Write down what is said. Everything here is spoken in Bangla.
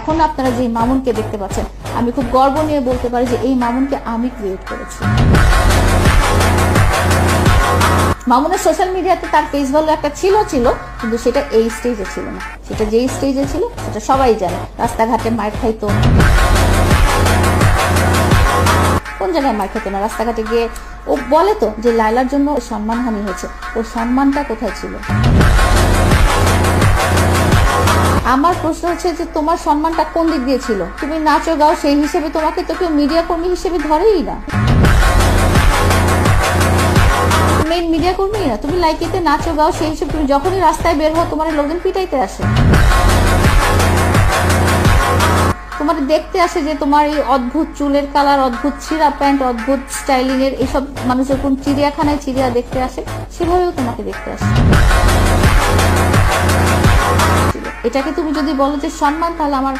এখন আপনারা যে মামুনকে দেখতে পাচ্ছেন, আমি খুব গর্ব নিয়ে বলতে পারি যে এই মামুনকে আমি ক্রিয়েট করেছি। মামুনের সোশ্যাল মিডিয়াতে তার ফেস ভ্যালু একটা ছিল, কিন্তু সেটা এই স্টেজে ছিল না। সেটা যেই স্টেজে ছিল সেটা সবাই জানে। রাস্তাঘাটে মার খাইতো, কোন জায়গায় মার খেতো না, রাস্তাঘাটে গিয়ে ও বলে তো যে লায়লার জন্য সম্মানহানি হয়েছে। ওর সম্মানটা কোথায় ছিল? আমার প্রশ্ন হচ্ছে যে তোমার সম্মানটা কোন দিক দিয়ে ছিল? তুমি নাচো গাও, সেই হিসেবে তোমাকে তো কেউ মিডিয়া কর্মী হিসেবে ধরেই না। মেইন মিডিয়া কর্মী না, তুমি লাইকিতে নাচো গাও, সেই হিসেবে তুমি যখনই রাস্তায় বের হও তোমার লোকজন পিটাইতে আসে, তোমার দেখতে আসে যে তোমার এই অদ্ভুত চুলের কালার, অদ্ভুত ছিঁড়া প্যান্ট, অদ্ভুত স্টাইলিং এর এইসব মানুষের কোন চিড়িয়াখানায় চিড়িয়া দেখতে আসে, সেভাবেও তোমাকে দেখতে আসে। এটাকে তুমি যদি বলো যে সম্মান, তাহলে আমার